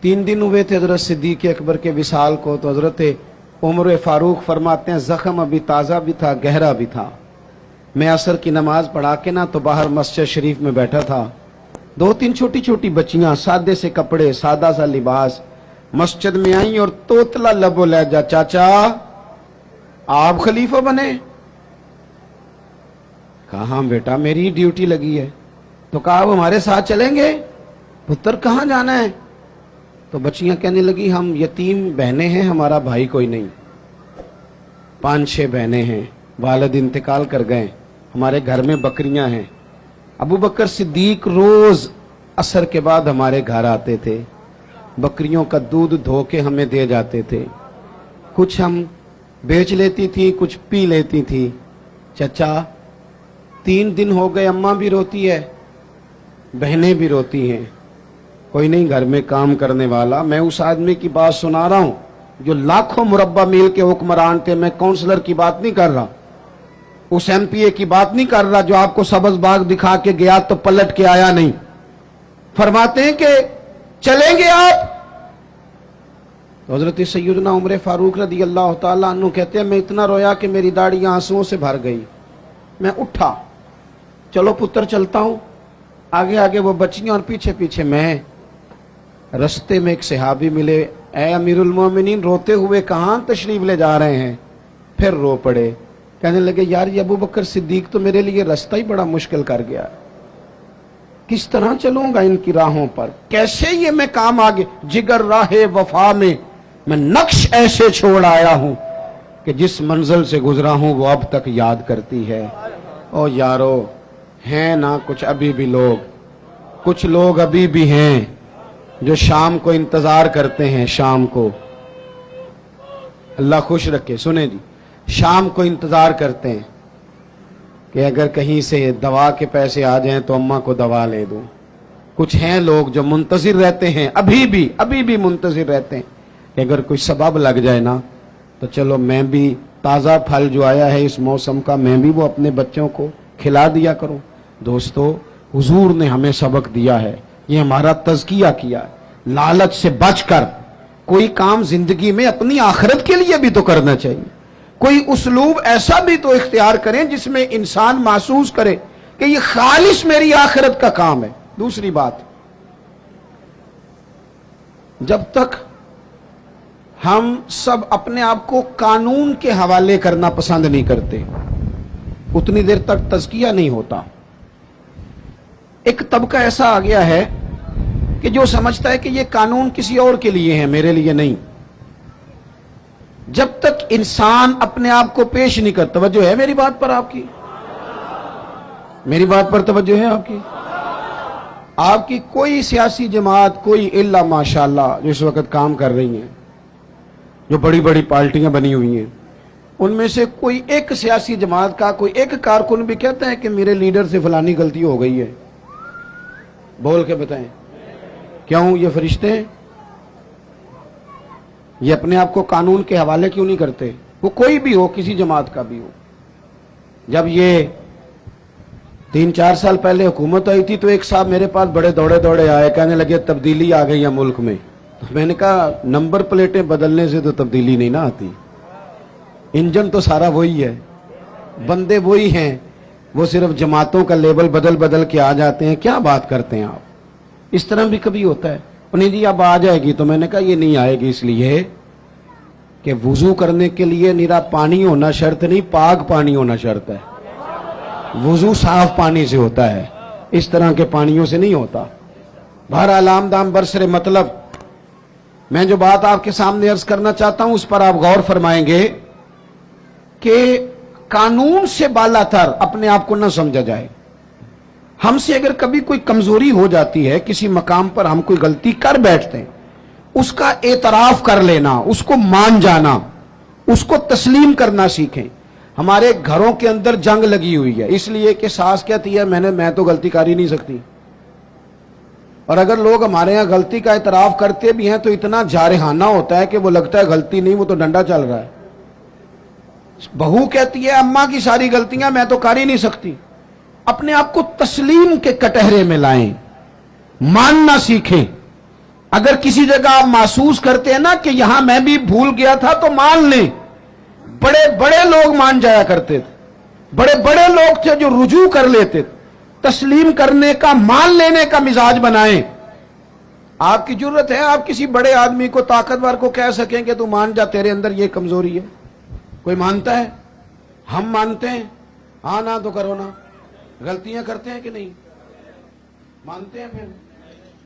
3 दिन हुए थे हजरत सिद्दीक अकबर के विसाल को, तो हजरत उमर फारूक फरमाते हैं जख्म अभी ताज़ा भी था, गहरा भी था। मैं असर की नमाज पढ़ा के ना तो बाहर मस्जिद शरीफ में बैठा था, 2-3 छोटी छोटी बच्चियां सादे से कपड़े, सादा सा लिबास मस्जिद में आई और तोतला लबो लहजा, चाचा आप खलीफा बने? कहा हाँ बेटा मेरी ड्यूटी लगी है। तो कहा आप हमारे साथ चलेंगे? पुत्र कहाँ जाना है? तो बच्चियां कहने लगी हम यतीम बहनें हैं, हमारा भाई कोई नहीं, 5-6 बहनें हैं, वालिद इंतकाल कर गए, हमारे घर में बकरियां हैं। अबू बकर सिद्दीक रोज असर के बाद हमारे घर आते थे, बकरियों का दूध धो के हमें दे जाते थे, कुछ हम बेच लेती थी, कुछ पी लेती थी। चचा 3 दिन हो गए, अम्मा भी रोती है, बहनें भी रोती हैं, कोई नहीं घर में काम करने वाला। मैं उस आदमी की बात सुना रहा हूं जो लाखों मुरब्बा मील के हुक्मरान थे। मैं काउंसलर की बात नहीं कर रहा, उस एमपीए की बात नहीं कर रहा जो आपको सब्ज बाग दिखा के गया तो पलट के आया नहीं। फरमाते हैं कि चलेंगे आप? तो हजरत सैयदना उमर फारूक रदी अल्लाह तआला अन्हु कहते हैं मैं इतना रोया कि मेरी दाढ़ी आंसुओं से भर गई। मैं उठा, चलो पुत्र चलता हूं। आगे आगे वो बच्चियां और पीछे पीछे मैं। रस्ते में एक सहाबी मिले, ए अमीरुल मोमिनीन रोते हुए कहां तशरीफ ले जा रहे हैं? फिर रो पड़े, कहने लगे यार ये अबू बकर सिद्दीक तो मेरे लिए रास्ता ही बड़ा मुश्किल कर गया, किस तरह चलूंगा इनकी राहों पर, कैसे ये मैं काम आगे। जिगर राहे वफा में मैं नक्श ऐसे छोड़ आया हूं कि जिस मंजिल से गुजरा हूं वो अब तक याद करती है। ओ यारो हैं ना कुछ अभी भी लोग, कुछ लोग अभी भी हैं जो शाम को इंतजार करते हैं, शाम को अल्लाह खुश रखे। सुने जी, शाम को इंतजार करते हैं कि अगर कहीं से दवा के पैसे आ जाएं तो अम्मा को दवा ले दूं। कुछ हैं लोग जो मुंतजिर रहते हैं, अभी भी मुंतजिर रहते हैं कि अगर कोई सबब लग जाए ना तो चलो मैं भी ताज़ा फल जो आया है इस मौसम का मैं भी वो अपने बच्चों को खिला दिया करूं। दोस्तों हुजूर ने हमें सबक दिया है, ये हमारा तज़किया किया है, लालच से बचकर कोई काम जिंदगी में अपनी आखिरत के लिए भी तो करना चाहिए। कोई उसलूब ऐसा भी तो इख्तियार करें जिसमें इंसान महसूस करे कि ये खालिस मेरी आखिरत का काम है। दूसरी बात, जब तक हम सब अपने आप को कानून के हवाले करना पसंद नहीं करते उतनी देर तक तज़किया नहीं होता। एक तबका ऐसा आ गया है कि जो समझता है कि ये कानून किसी और के लिए है, मेरे लिए नहीं। जब तक इंसान अपने आप को पेश नहीं कर, तवज्जो है मेरी बात पर आपकी? मेरी बात पर तवज्जो है आपकी? आपकी कोई सियासी जमात, कोई इल्ला माशाअल्लाह जो इस वक्त काम कर रही हैं, जो बड़ी बड़ी पार्टियां बनी हुई हैं, उनमें से कोई एक सियासी जमात का कोई एक कारकुन भी कहता है कि मेरे लीडर से फलानी गलती हो गई है? बोल के बताएं, क्यों? ये फरिश्ते हैं, ये अपने आप को कानून के हवाले क्यों नहीं करते? वो कोई भी हो, किसी जमात का भी हो। जब ये 3-4 साल पहले हुकूमत आई थी तो एक साहब मेरे पास बड़े दौड़े दौड़े आए, कहने लगे तब्दीली आ गई है मुल्क में। तो मैंने कहा नंबर प्लेटें बदलने से तो तब्दीली नहीं ना आती, इंजन तो सारा वही है, बंदे वही हैं, वो सिर्फ जमातों का लेबल बदल बदल के आ जाते हैं। क्या बात करते हैं आप? इस तरह भी कभी होता है? नहीं जी अब आ जाएगी। तो मैंने कहा ये नहीं आएगी इसलिए कि वुजू करने के लिए निरा पानी होना शर्त नहीं, पाक पानी होना शर्त है। वुजू साफ पानी से होता है, इस तरह के पानियों से नहीं होता। बहरहाल आमदाम बरसरे, मतलब मैं जो बात आपके सामने अर्ज करना चाहता हूं उस पर आप गौर फरमाएंगे कि कानून से बालातर अपने आप को न समझा जाए। हमसे अगर कभी कोई कमजोरी हो जाती है, किसी मकाम पर हम कोई गलती कर बैठते हैं, उसका एतराफ कर लेना, उसको मान जाना, उसको तस्लीम करना सीखें। हमारे घरों के अंदर जंग लगी हुई है इसलिए कि सास कहती है मैं तो गलती कर ही नहीं सकती, और अगर लोग हमारे यहां गलती का एतराफ करते भी हैं तो इतना जारहाना होता है कि वो लगता है गलती नहीं, वो तो डंडा चल रहा है। बहू कहती है अम्मा की सारी गलतियां मैं तो कर ही नहीं सकती। अपने आप को तस्लीम के कटहरे में लाएं, मानना सीखें, اگر کسی جگہ آپ محسوس کرتے ہیں نا کہ یہاں میں بھی بھول گیا تھا تو مان لیں. بڑے بڑے لوگ مان جایا کرتے تھے, بڑے بڑے لوگ تھے جو رجوع کر لیتے تھے. تسلیم کرنے کا, مان لینے کا مزاج بنائیں. آپ کی جرت ہے آپ کسی بڑے آدمی کو, طاقتور کو کہہ سکیں کہ تو مان جا, تیرے اندر یہ کمزوری ہے. کوئی مانتا ہے؟ ہم مانتے ہیں. ہاں نہ تو کرو نا. غلطیاں کرتے ہیں کہ نہیں؟ مانتے ہیں پھر